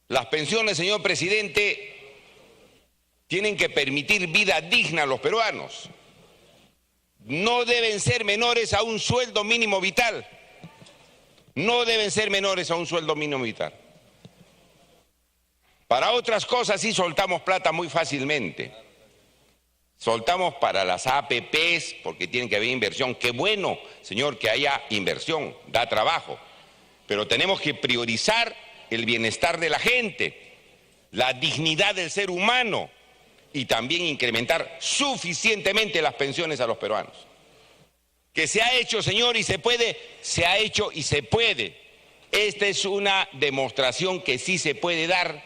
Las pensiones, señor presidente, tienen que permitir vida digna a los peruanos. No deben ser menores a un sueldo mínimo vital. No deben ser menores a un sueldo mínimo vital. Para otras cosas sí soltamos plata muy fácilmente. Soltamos para las APPs porque tiene que haber inversión. Qué bueno, señor, que haya inversión, da trabajo. Pero tenemos que priorizar el bienestar de la gente, la dignidad del ser humano y también incrementar suficientemente las pensiones a los peruanos. Que se ha hecho, señor, y se puede, se ha hecho y se puede. Esta es una demostración que sí se puede dar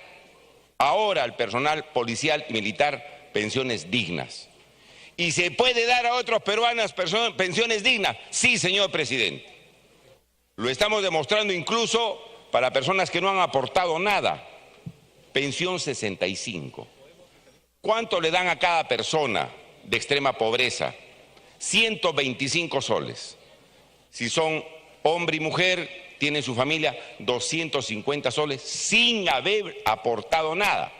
ahora al personal policial y militar pensiones dignas. ¿Y se puede dar a otros peruanos pensiones dignas? Sí, señor presidente. Lo estamos demostrando incluso para personas que no han aportado nada. Pensión 65. ¿Cuánto le dan a cada persona de extrema pobreza? 125 soles. Si son hombre y mujer, tienen su familia 250 soles sin haber aportado nada.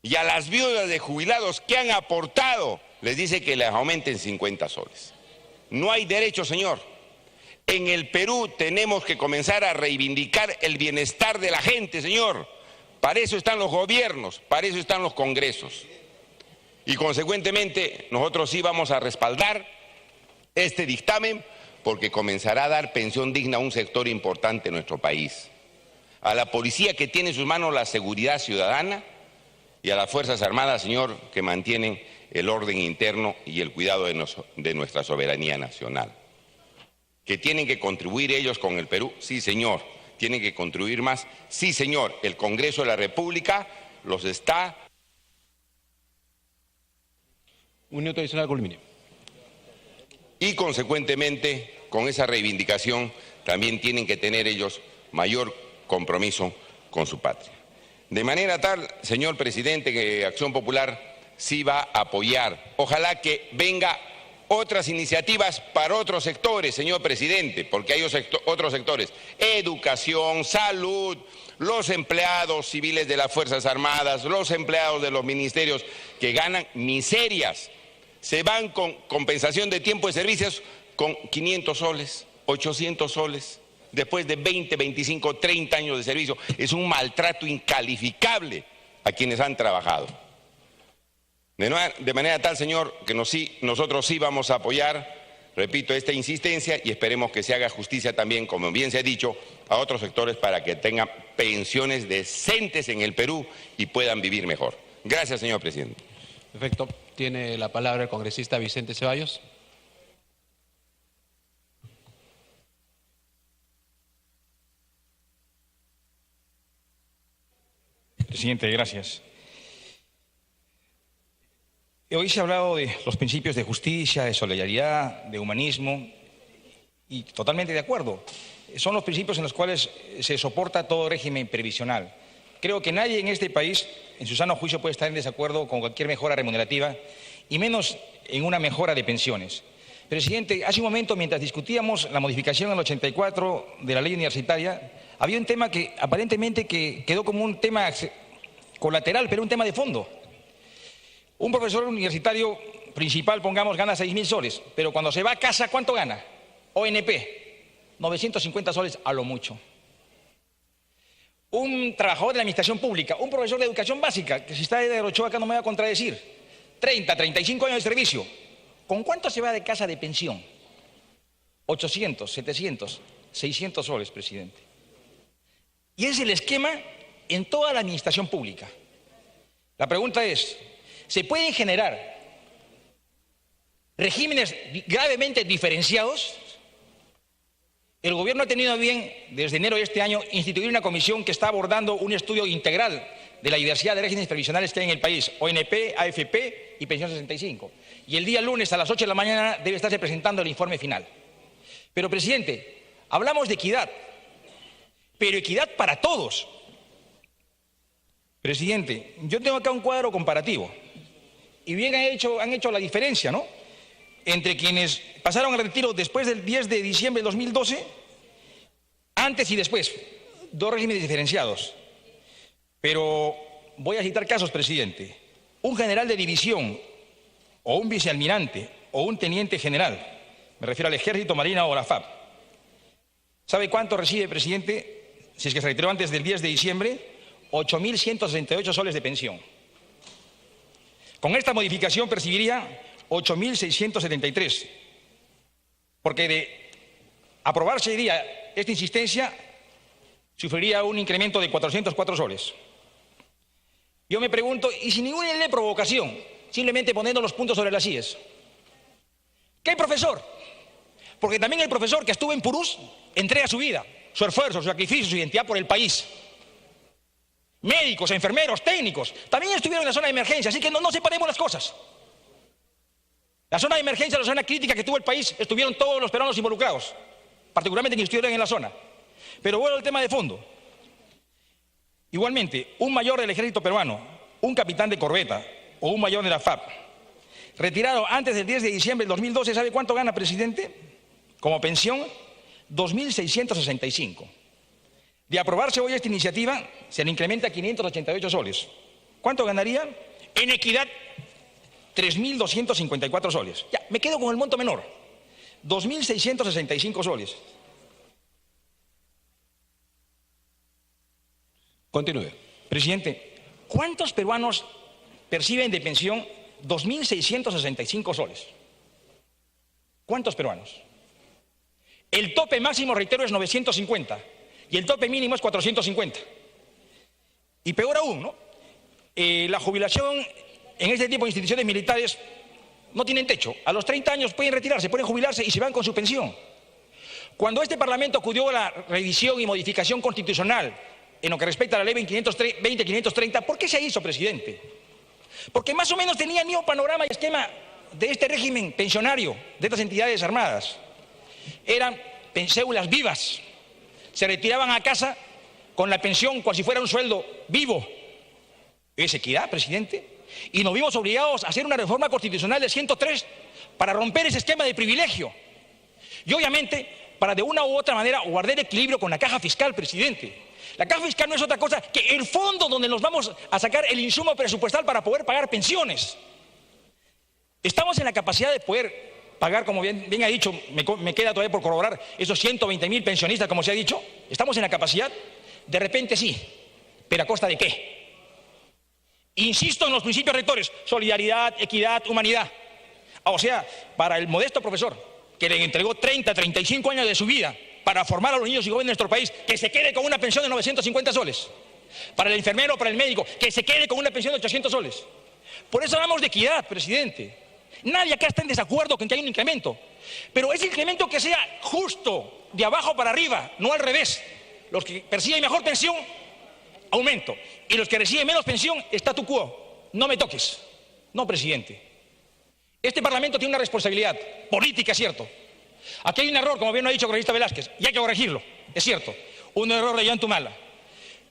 Y a las viudas de jubilados que han aportado, les dice que les aumenten 50 soles. No hay derecho, señor. En el Perú tenemos que comenzar a reivindicar el bienestar de la gente, señor. Para eso están los gobiernos, para eso están los congresos. Y consecuentemente nosotros sí vamos a respaldar este dictamen porque comenzará a dar pensión digna a un sector importante de nuestro país. A la policía que tiene en sus manos la seguridad ciudadana y a las Fuerzas Armadas, señor, que mantienen el orden interno y el cuidado de nuestra soberanía nacional. ¿Que tienen que contribuir ellos con el Perú? Sí, señor. ¿Tienen que contribuir más? Sí, señor. El Congreso de la República los está... Un minuto adicional, Culmine. Y consecuentemente, con esa reivindicación, también tienen que tener ellos mayor compromiso con su patria. De manera tal, señor presidente, que Acción Popular sí va a apoyar. Ojalá que venga otras iniciativas para otros sectores, señor presidente, porque hay otros sectores. Educación, salud, los empleados civiles de las Fuerzas Armadas, los empleados de los ministerios que ganan miserias. Se van con compensación de tiempo de servicios con 500 soles, 800 soles, después de 20, 25, 30 años de servicio. Es un maltrato incalificable a quienes han trabajado. De manera tal, señor, que nosotros sí vamos a apoyar, repito, esta insistencia y esperemos que se haga justicia también, como bien se ha dicho, a otros sectores para que tengan pensiones decentes en el Perú y puedan vivir mejor. Gracias, señor presidente. Perfecto. Tiene la palabra el congresista Vicente Ceballos. Presidente, gracias. Hoy se ha hablado de los principios de justicia, de solidaridad, de humanismo, y totalmente de acuerdo. Son los principios en los cuales se soporta todo régimen previsional. Creo que nadie en este país, en su sano juicio, puede estar en desacuerdo con cualquier mejora remunerativa, y menos en una mejora de pensiones. Presidente, hace un momento, mientras discutíamos la modificación al 84 de la ley universitaria, había un tema que aparentemente quedó como un tema colateral, pero un tema de fondo. Un profesor universitario principal, pongamos, gana 6.000 soles, pero cuando se va a casa, ¿cuánto gana? ONP, 950 soles a lo mucho. Un trabajador de la administración pública, un profesor de educación básica, que si está de Ochoa acá no me va a contradecir, 30, 35 años de servicio, ¿con cuánto se va de casa de pensión? 800, 700, 600 soles, presidente. Y es el esquema en toda la administración pública. La pregunta es, ¿se pueden generar regímenes gravemente diferenciados? El gobierno ha tenido bien, desde enero de este año, instituir una comisión que está abordando un estudio integral de la diversidad de regímenes previsionales que hay en el país, ONP, AFP y Pensión 65. Y el día lunes a las 8 de la mañana debe estarse presentando el informe final. Pero, presidente, hablamos de equidad, pero equidad para todos. Presidente, yo tengo acá un cuadro comparativo. Y bien han hecho la diferencia, ¿no? Entre quienes pasaron al retiro después del 10 de diciembre de 2012, antes y después, dos regímenes diferenciados. Pero voy a citar casos, presidente. Un general de división, o un vicealmirante, o un teniente general, me refiero al Ejército, Marina o la FAP. ¿Sabe cuánto recibe, presidente, si es que se retiró antes del 10 de diciembre? 8.168 soles de pensión. Con esta modificación percibiría 8.673. Porque de aprobarse hoy día esta insistencia, sufriría un incremento de 404 soles. Yo me pregunto, y sin ninguna idea de provocación, simplemente poniendo los puntos sobre las IES, ¿qué profesor? Porque también el profesor que estuvo en Purús entrega su vida, su esfuerzo, su sacrificio, su identidad por el país. Médicos, enfermeros, técnicos, también estuvieron en la zona de emergencia, así que no separemos las cosas. La zona de emergencia, la zona crítica que tuvo el país, estuvieron todos los peruanos involucrados, particularmente quienes estuvieron en la zona. Pero bueno, el tema de fondo. Igualmente, un mayor del ejército peruano, un capitán de corbeta o un mayor de la FAP, retirado antes del 10 de diciembre del 2012, ¿sabe cuánto gana, presidente? Como pensión, 2.665. De aprobarse hoy esta iniciativa, se le incrementa a 588 soles. ¿Cuánto ganaría? En equidad, 3.254 soles. Ya, me quedo con el monto menor, 2.665 soles. Continúe. Presidente, ¿cuántos peruanos perciben de pensión 2.665 soles? ¿Cuántos peruanos? El tope máximo, reitero, es 950 y el tope mínimo es 450. Y peor aún, ¿no? La jubilación en este tipo de instituciones militares no tienen techo. A los 30 años pueden retirarse, pueden jubilarse y se van con su pensión. Cuando este Parlamento acudió a la revisión y modificación constitucional en lo que respecta a la ley 20.530, ¿por qué se hizo, presidente? Porque más o menos tenía el mismo panorama y esquema de este régimen pensionario de estas entidades armadas. Eran cédulas vivas, se retiraban a casa con la pensión cual si fuera un sueldo vivo. ¿Es equidad, presidente? Y nos vimos obligados a hacer una reforma constitucional del 103 para romper ese esquema de privilegio. Y obviamente, para de una u otra manera guardar equilibrio con la caja fiscal, presidente. La caja fiscal no es otra cosa que el fondo donde nos vamos a sacar el insumo presupuestal para poder pagar pensiones. Estamos en la capacidad de poder pagar, como bien ha dicho, me queda todavía por corroborar, esos 120.000 pensionistas, como se ha dicho. ¿Estamos en la capacidad? De repente sí, pero ¿a costa de qué? Insisto en los principios rectores: solidaridad, equidad, humanidad. O sea, para el modesto profesor que le entregó 30, 35 años de su vida para formar a los niños y jóvenes de nuestro país, que se quede con una pensión de 950 soles. Para el enfermero, para el médico, que se quede con una pensión de 800 soles. Por eso hablamos de equidad, presidente. Nadie acá está en desacuerdo con que haya un incremento, pero ese incremento que sea justo, de abajo para arriba, no al revés. Los que perciben mejor pensión, aumento, y los que reciben menos pensión, statu quo. No me toques. No, presidente. Este Parlamento tiene una responsabilidad política, es cierto. Aquí hay un error, como bien lo ha dicho el congresista Velázquez, y hay que corregirlo, es cierto. Un error de Ollantumala.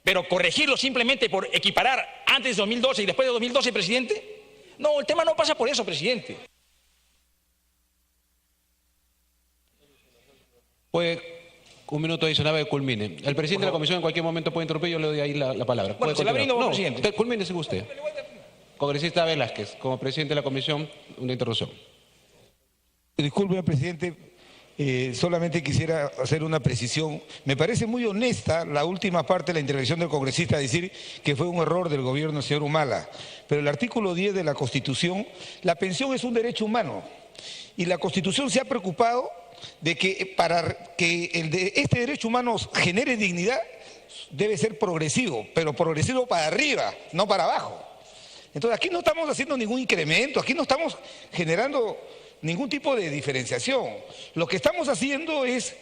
Pero corregirlo simplemente por equiparar antes de 2012 y después de 2012, presidente. No, el tema no pasa por eso, presidente. Pues un minuto adicional que culmine. El presidente de la comisión en cualquier momento puede interrumpir, yo le doy ahí la palabra. Bueno, se la brindo, no, presidente. Culmine usted. Congresista Velázquez, como presidente de la comisión, una interrupción. Disculpe, presidente, solamente quisiera hacer una precisión. Me parece muy honesta la última parte de la intervención del congresista, decir que fue un error del gobierno del señor Humala. Pero el artículo 10 de la Constitución, la pensión es un derecho humano. Y la Constitución se ha preocupado de que para que este derecho humano genere dignidad, debe ser progresivo, pero progresivo para arriba, no para abajo. Entonces aquí no estamos haciendo ningún incremento, aquí no estamos generando ningún tipo de diferenciación. Lo que estamos haciendo es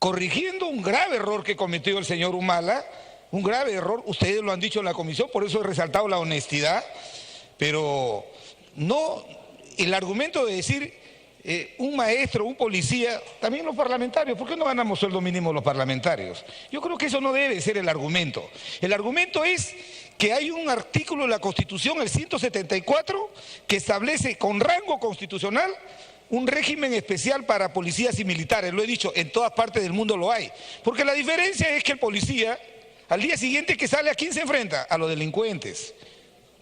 corrigiendo un grave error que cometió el señor Humala, un grave error, ustedes lo han dicho en la comisión, por eso he resaltado la honestidad, pero no el argumento de decir un maestro, un policía, también los parlamentarios, ¿por qué no ganamos sueldo mínimo los parlamentarios? Yo creo que eso no debe ser el argumento. El argumento es que hay un artículo de la Constitución, el 174, que establece con rango constitucional un régimen especial para policías y militares. Lo he dicho, en todas partes del mundo lo hay. Porque la diferencia es que el policía Al día siguiente que sale, ¿a quién se enfrenta? A los delincuentes.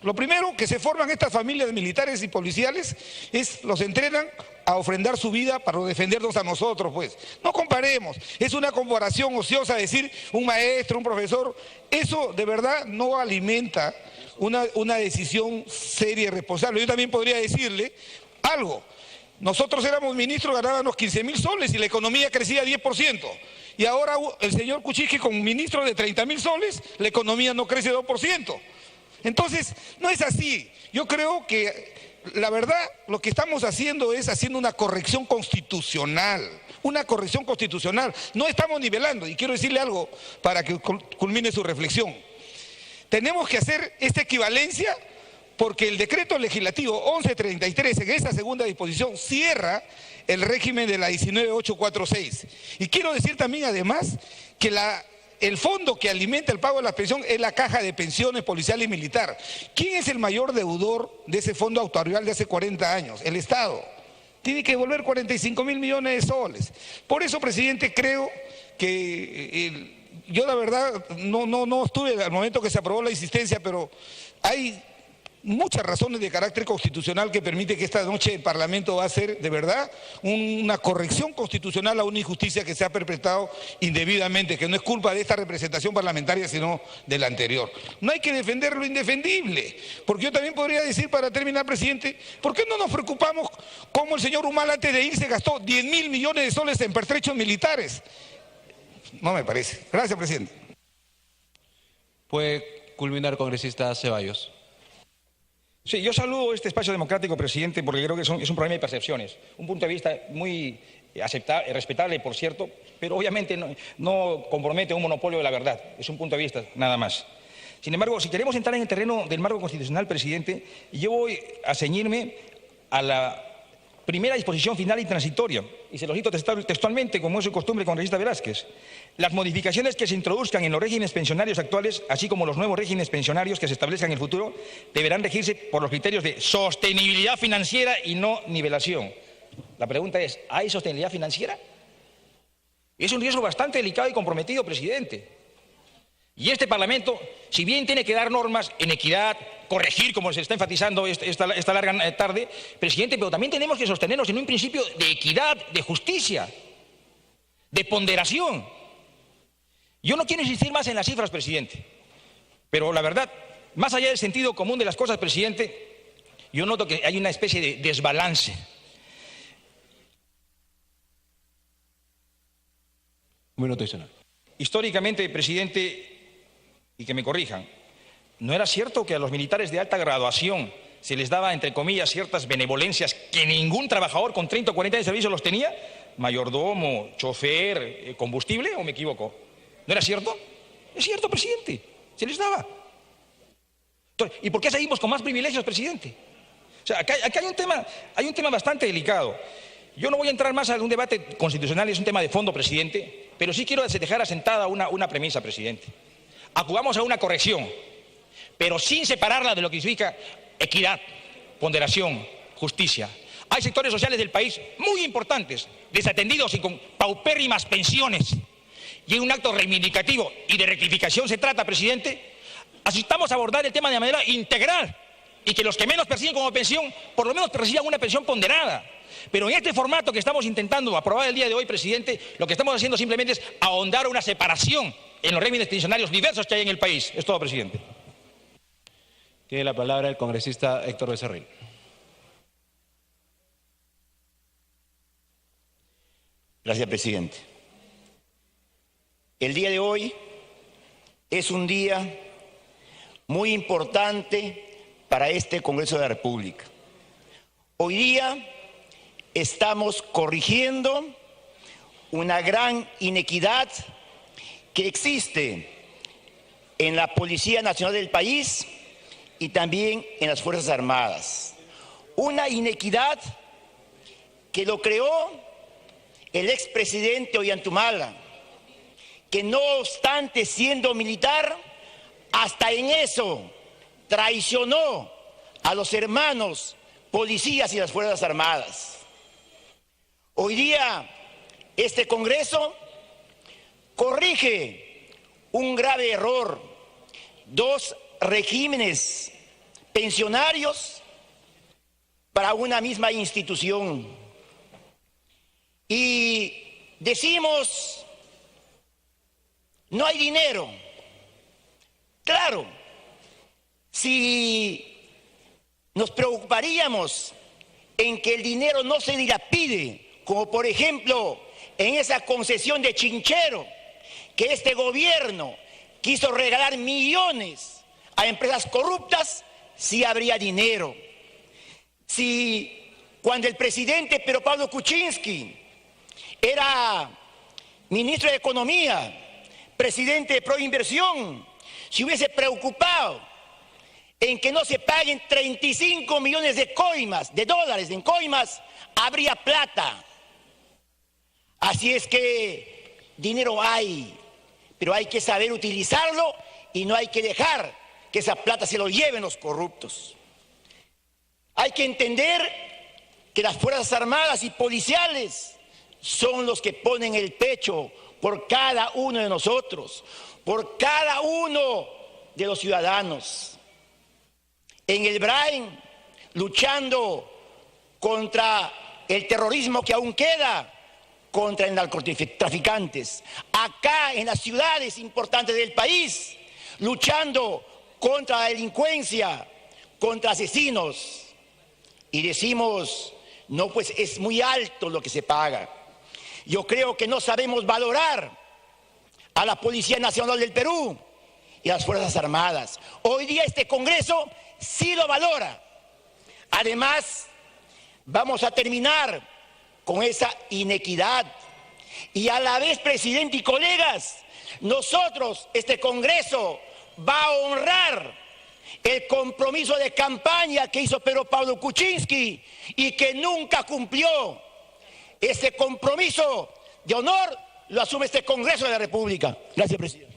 Lo primero que se forman estas familias militares y policiales es, los entrenan a ofrendar su vida para defendernos a nosotros, pues. No comparemos, es una comparación ociosa decir un maestro, un profesor, eso de verdad no alimenta una decisión seria y responsable. Yo también podría decirle algo, nosotros éramos ministros, ganábamos 15.000 soles y la economía crecía 10%. Y ahora el señor Kuczynski con ministro de 30.000 soles, la economía no crece 2%. Entonces, no es así. Yo creo que la verdad lo que estamos haciendo es haciendo una corrección constitucional. Una corrección constitucional. No estamos nivelando. Y quiero decirle algo para que culmine su reflexión. Tenemos que hacer esta equivalencia porque el decreto legislativo 1133 en esa segunda disposición cierra el régimen de la 19846. Y quiero decir también además que el fondo que alimenta el pago de la pensión es la Caja de Pensiones Policial y Militar. ¿Quién es el mayor deudor de ese fondo actuarial de hace 40 años? El Estado. Tiene que devolver 45.000 millones de soles. Por eso, presidente, creo que yo la verdad no estuve al momento que se aprobó la insistencia, pero hay muchas razones de carácter constitucional que permite que esta noche el Parlamento va a hacer de verdad una corrección constitucional a una injusticia que se ha perpetrado indebidamente, que no es culpa de esta representación parlamentaria sino de la anterior. No hay que defender lo indefendible, porque yo también podría decir para terminar, presidente, ¿por qué no nos preocupamos cómo el señor Humala antes de irse gastó 10.000 millones de soles en pertrechos militares? No me parece. Gracias, presidente. Puede culminar, congresista Ceballos. Sí, yo saludo este espacio democrático, presidente, porque creo que es un problema de percepciones. Un punto de vista muy respetable, por cierto, pero obviamente no compromete un monopolio de la verdad. Es un punto de vista, nada más. Sin embargo, si queremos entrar en el terreno del marco constitucional, presidente, yo voy a ceñirme a la primera disposición final y transitoria, y se lo cito textualmente, como es su costumbre, congresista Velázquez. Las modificaciones que se introduzcan en los regímenes pensionarios actuales, así como los nuevos regímenes pensionarios que se establezcan en el futuro, deberán regirse por los criterios de sostenibilidad financiera y no nivelación. La pregunta es, ¿hay sostenibilidad financiera? Es un riesgo bastante delicado y comprometido, presidente. Y este Parlamento, si bien tiene que dar normas en equidad, corregir, como se está enfatizando esta larga tarde, presidente, pero también tenemos que sostenernos en un principio de equidad, de justicia, de ponderación. Yo no quiero insistir más en las cifras, presidente, pero la verdad, más allá del sentido común de las cosas, presidente, yo noto que hay una especie de desbalance. Un minuto adicional. Históricamente, presidente, y que me corrijan, ¿no era cierto que a los militares de alta graduación se les daba, entre comillas, ciertas benevolencias que ningún trabajador con 30 o 40 años de servicio los tenía? Mayordomo, chofer, combustible, ¿o me equivoco? ¿No era cierto? Es cierto, presidente, se les daba. Entonces, ¿y por qué seguimos con más privilegios, presidente? O sea, acá hay un tema bastante delicado. Yo no voy a entrar más a un debate constitucional, es un tema de fondo, presidente, pero sí quiero dejar asentada una premisa, presidente. Acudamos a una corrección, pero sin separarla de lo que significa equidad, ponderación, justicia. Hay sectores sociales del país muy importantes, desatendidos y con paupérrimas pensiones. Y en un acto reivindicativo y de rectificación se trata, presidente, asistamos a abordar el tema de manera integral y que los que menos perciben como pensión, por lo menos perciban una pensión ponderada. Pero en este formato que estamos intentando aprobar el día de hoy, presidente, lo que estamos haciendo simplemente es ahondar una separación en los regímenes pensionarios diversos que hay en el país. Es todo, presidente. Tiene la palabra el congresista Héctor Becerril. Gracias, presidente. El día de hoy es un día muy importante para este Congreso de la República. Hoy día estamos corrigiendo una gran inequidad que existe en la Policía Nacional del país y también en las Fuerzas Armadas. Una inequidad que lo creó el expresidente Ollantaytamala, que no obstante siendo militar, hasta en eso traicionó a los hermanos policías y las Fuerzas Armadas. Hoy día este Congreso corrige un grave error. Dos regímenes pensionarios para una misma institución. Y decimos, no hay dinero. Claro, si nos preocuparíamos en que el dinero no se dilapide, como por ejemplo en esa concesión de Chinchero, que este gobierno quiso regalar millones a empresas corruptas, sí habría dinero. Si cuando el presidente Pedro Pablo Kuczynski era ministro de Economía, presidente de Proinversión, se hubiese preocupado en que no se paguen 35 millones de coimas, de dólares en coimas, habría plata. Así es que dinero hay, pero hay que saber utilizarlo y no hay que dejar que esa plata se lo lleven los corruptos. Hay que entender que las Fuerzas Armadas y policiales son los que ponen el pecho por cada uno de nosotros, por cada uno de los ciudadanos. En el Brain, luchando contra el terrorismo que aún queda, contra el narcotraficantes. Acá en las ciudades importantes del país, luchando contra la delincuencia, contra asesinos. Y decimos, no, pues es muy alto lo que se paga. Yo creo que no sabemos valorar a la Policía Nacional del Perú y a las Fuerzas Armadas. Hoy día este Congreso sí lo valora. Además, vamos a terminar con esa inequidad. Y a la vez, presidente y colegas, nosotros, este Congreso, va a honrar el compromiso de campaña que hizo Pedro Pablo Kuczynski y que nunca cumplió. Ese compromiso de honor lo asume este Congreso de la República. Gracias, presidente.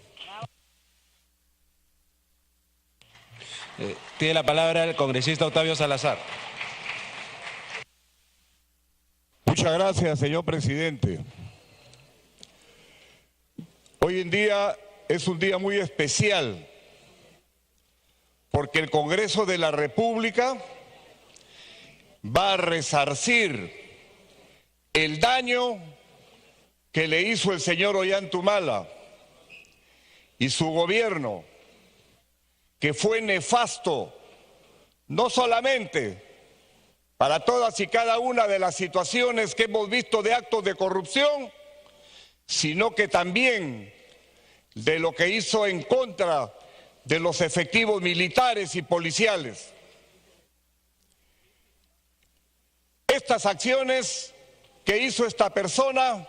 Tiene la palabra el congresista Octavio Salazar. Muchas gracias, señor presidente. Hoy en día es un día muy especial porque el Congreso de la República va a resarcir el daño que le hizo el señor Ollantumala y su gobierno, que fue nefasto, no solamente para todas y cada una de las situaciones que hemos visto de actos de corrupción, sino que también de lo que hizo en contra de los efectivos militares y policiales. Estas acciones que hizo esta persona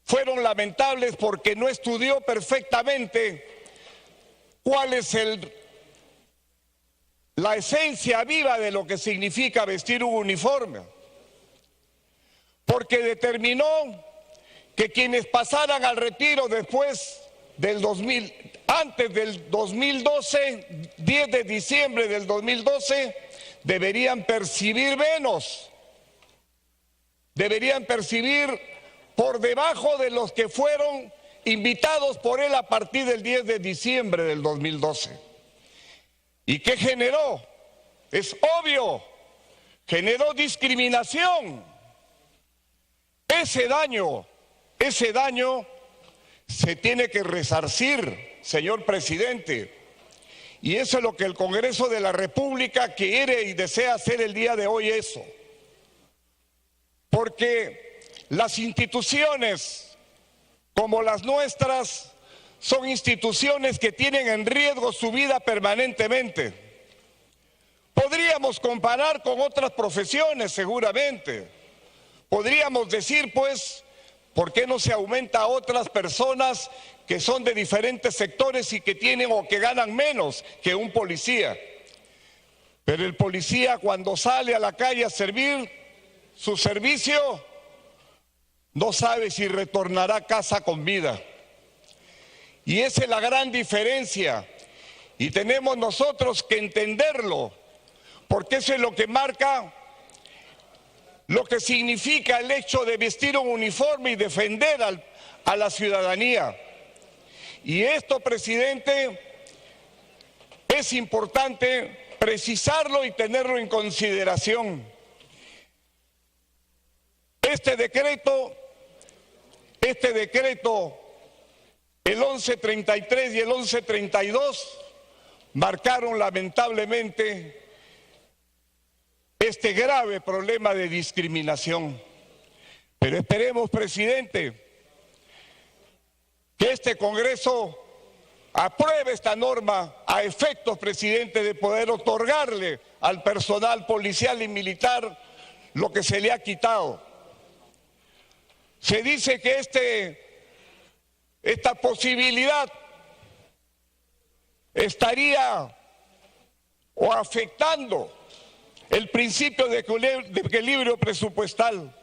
fueron lamentables porque no estudió perfectamente cuál es la esencia viva de lo que significa vestir un uniforme, porque determinó que quienes pasaran al retiro después del antes del 2012, 10 de diciembre del 2012, deberían percibir menos, deberían percibir por debajo de los que fueron invitados por él a partir del 10 de diciembre del 2012. ¿Y qué generó? Es obvio, generó discriminación. Ese daño se tiene que resarcir, señor presidente. Y eso es lo que el Congreso de la República quiere y desea hacer el día de hoy, eso. Porque las instituciones como las nuestras son instituciones que tienen en riesgo su vida permanentemente. Podríamos comparar con otras profesiones seguramente. Podríamos decir, pues, ¿por qué no se aumenta a otras personas que son de diferentes sectores y que tienen o que ganan menos que un policía? Pero el policía, cuando sale a la calle a servir su servicio, no sabe si retornará a casa con vida. Y esa es la gran diferencia. Y tenemos nosotros que entenderlo, porque eso es lo que marca lo que significa el hecho de vestir un uniforme y defender a la ciudadanía. Y esto, presidente, es importante precisarlo y tenerlo en consideración. Este decreto, el 1133 y el 1132, marcaron lamentablemente este grave problema de discriminación. Pero esperemos, presidente, que este Congreso apruebe esta norma a efectos, presidente, de poder otorgarle al personal policial y militar lo que se le ha quitado. Se dice que esta posibilidad estaría o afectando el principio de equilibrio presupuestal.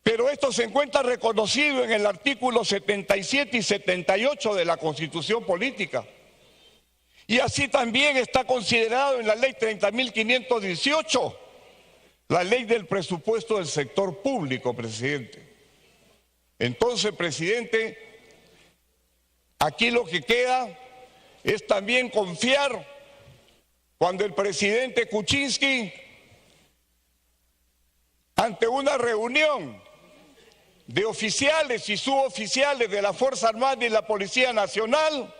Pero esto se encuentra reconocido en el artículo 77 y 78 de la Constitución Política. Y así también está considerado en la ley 30.518, la ley del presupuesto del sector público, presidente. Entonces, presidente, aquí lo que queda es también confiar cuando el presidente Kuczynski, ante una reunión de oficiales y suboficiales de la Fuerza Armada y la Policía Nacional,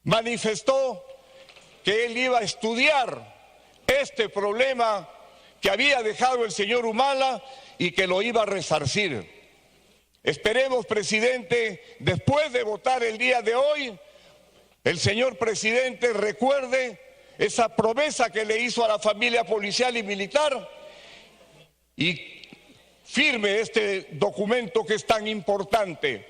manifestó que él iba a estudiar este problema que había dejado el señor Humala y que lo iba a resarcir. Esperemos, presidente, después de votar el día de hoy, el señor presidente recuerde esa promesa que le hizo a la familia policial y militar y firme este documento que es tan importante,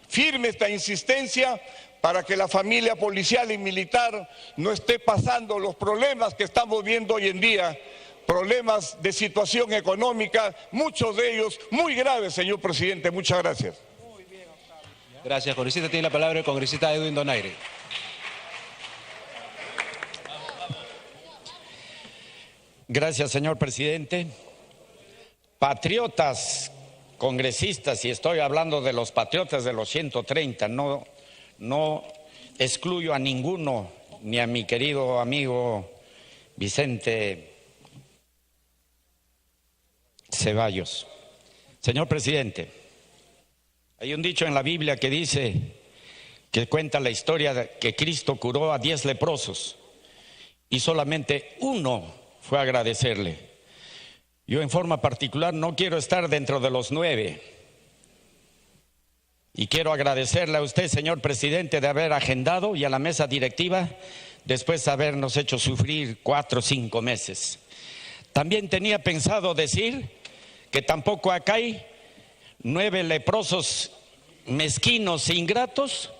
firme esta insistencia para que la familia policial y militar no esté pasando los problemas que estamos viendo hoy en día, problemas de situación económica, muchos de ellos muy graves, señor presidente. Muchas gracias. Gracias, congresista. Tiene la palabra el congresista Edwin Donaire. Gracias, señor presidente. Patriotas, congresistas, y estoy hablando de los patriotas de los 130, no excluyo a ninguno, ni a mi querido amigo Vicente Ceballos. Señor presidente, hay un dicho en la Biblia que dice, que cuenta la historia de que Cristo curó a 10 leprosos y solamente uno fue a agradecerle. Yo en forma particular no quiero estar dentro de los 9 y quiero agradecerle a usted, señor presidente, de haber agendado y a la mesa directiva después de habernos hecho sufrir 4 o 5 meses. También tenía pensado decir que tampoco acá hay 9 leprosos mezquinos e ingratos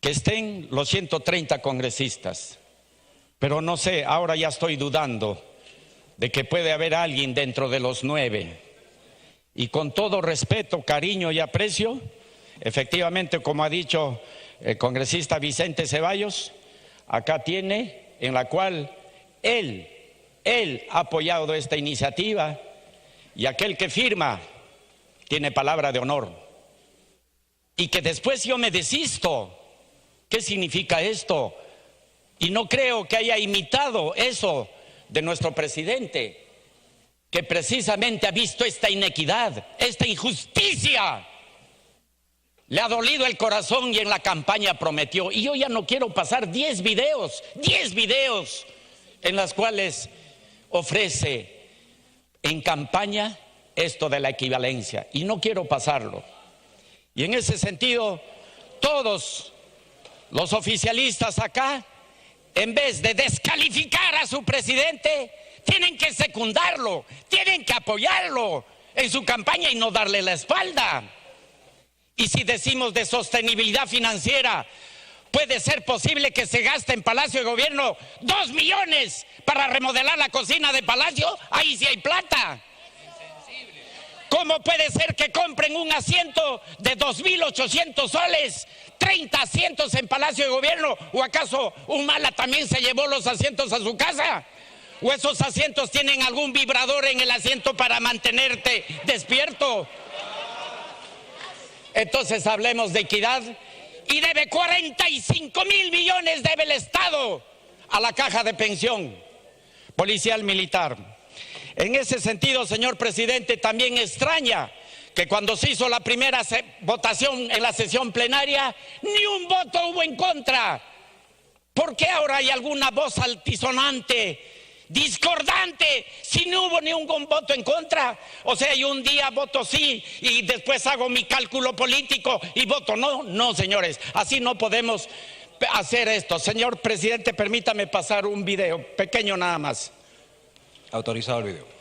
que estén los 130 congresistas, pero no sé, ahora ya estoy dudando de que puede haber alguien dentro de los 9. Y con todo respeto, cariño y aprecio, efectivamente, como ha dicho el congresista Vicente Ceballos, acá tiene, en la cual él ha apoyado esta iniciativa, y aquel que firma tiene palabra de honor. Y que después yo me desisto. ¿Qué significa esto? Y no creo que haya imitado eso de nuestro presidente, que precisamente ha visto esta inequidad, esta injusticia. Le ha dolido el corazón y en la campaña prometió. Y yo ya no quiero pasar 10 videos en las cuales ofrece en campaña esto de la equivalencia. Y no quiero pasarlo. Y en ese sentido, todos los oficialistas acá, en vez de descalificar a su presidente, tienen que secundarlo, tienen que apoyarlo en su campaña y no darle la espalda. Y si decimos de sostenibilidad financiera, puede ser posible que se gaste en Palacio de Gobierno 2 millones para remodelar la cocina de Palacio. Ahí sí hay plata. ¿Cómo puede ser que compren un asiento de 2.800 soles, 30 asientos en Palacio de Gobierno? ¿O acaso Humala también se llevó los asientos a su casa? ¿O esos asientos tienen algún vibrador en el asiento para mantenerte despierto? Entonces hablemos de equidad. Y debe 45.000 millones debe el Estado a la caja de pensión policial militar. En ese sentido, señor presidente, también extraña que cuando se hizo la primera votación en la sesión plenaria, ni un voto hubo en contra. ¿Por qué ahora hay alguna voz altisonante, discordante, si no hubo ni un voto en contra? O sea, yo un día voto sí y después hago mi cálculo político y voto no. No, señores, así no podemos hacer esto. Señor presidente, permítame pasar un video, pequeño nada más. Autorizado el video.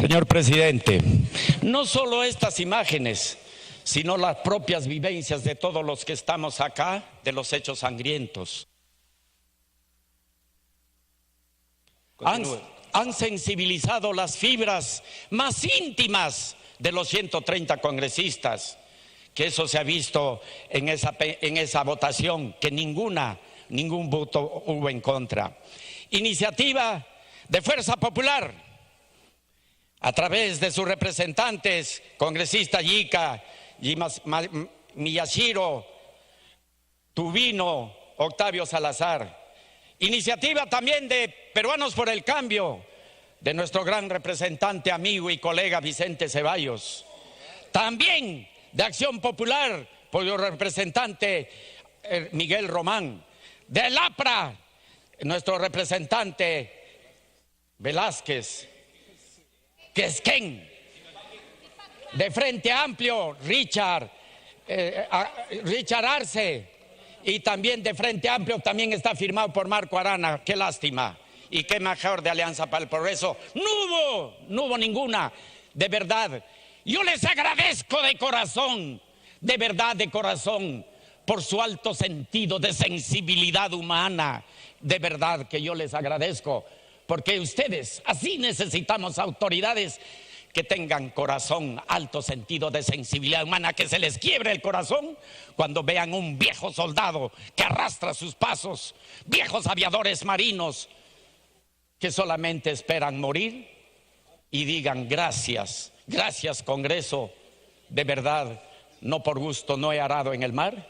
Señor presidente, no solo estas imágenes, sino las propias vivencias de todos los que estamos acá, de los hechos sangrientos, han sensibilizado las fibras más íntimas de los 130 congresistas, que eso se ha visto en esa votación, que ningún voto hubo en contra. Iniciativa de Fuerza Popular, a través de sus representantes, congresista Yica, Miyashiro, Tubino, Octavio Salazar. Iniciativa también de Peruanos por el Cambio, de nuestro gran representante, amigo y colega Vicente Ceballos. También de Acción Popular, por el representante Miguel Román. Del APRA, nuestro representante Velázquez. Quesquén, de Frente Amplio, Richard Arce, y también de Frente Amplio también está firmado por Marco Arana. Qué lástima, y qué mejor de Alianza para el Progreso. No hubo ninguna, de verdad. Yo les agradezco de corazón, de verdad de corazón, por su alto sentido de sensibilidad humana. De verdad que yo les agradezco. Porque ustedes, así necesitamos autoridades que tengan corazón, alto sentido de sensibilidad humana, que se les quiebre el corazón cuando vean un viejo soldado que arrastra sus pasos, viejos aviadores marinos que solamente esperan morir y digan gracias, gracias Congreso, de verdad, no por gusto no he arado en el mar,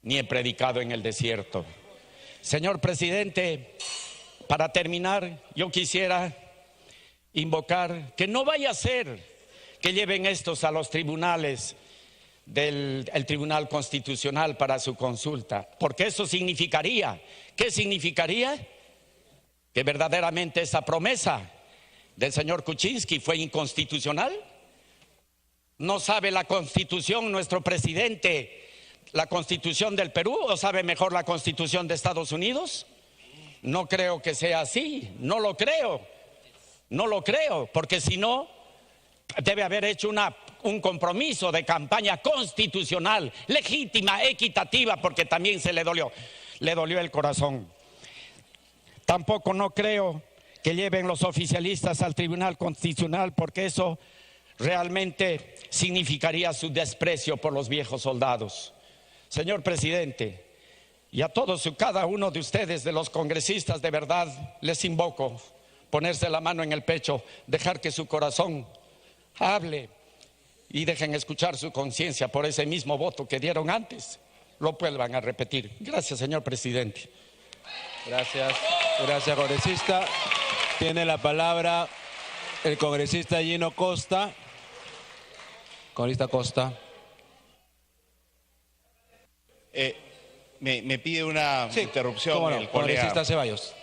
ni he predicado en el desierto. Señor presidente, para terminar, yo quisiera invocar que no vaya a ser que lleven estos a los tribunales del Tribunal Constitucional para su consulta, porque eso significaría, ¿qué significaría? Que verdaderamente esa promesa del señor Kuczynski fue inconstitucional. ¿No sabe la Constitución nuestro presidente, la Constitución del Perú, o sabe mejor la Constitución de Estados Unidos? No creo que sea así, no lo creo, porque si no, debe haber hecho un compromiso de campaña constitucional, legítima, equitativa, porque también le dolió el corazón. Tampoco no creo que lleven los oficialistas al Tribunal Constitucional, porque eso realmente significaría su desprecio por los viejos soldados. Señor presidente, y a todos y cada uno de ustedes, de los congresistas, de verdad les invoco ponerse la mano en el pecho, dejar que su corazón hable y dejen escuchar su conciencia por ese mismo voto que dieron antes, lo vuelvan a repetir. Gracias, señor presidente. Gracias, congresista. Tiene la palabra el congresista Gino Costa. Congresista Costa. Me pide una interrupción cómo no, el colega. congresista Ceballos.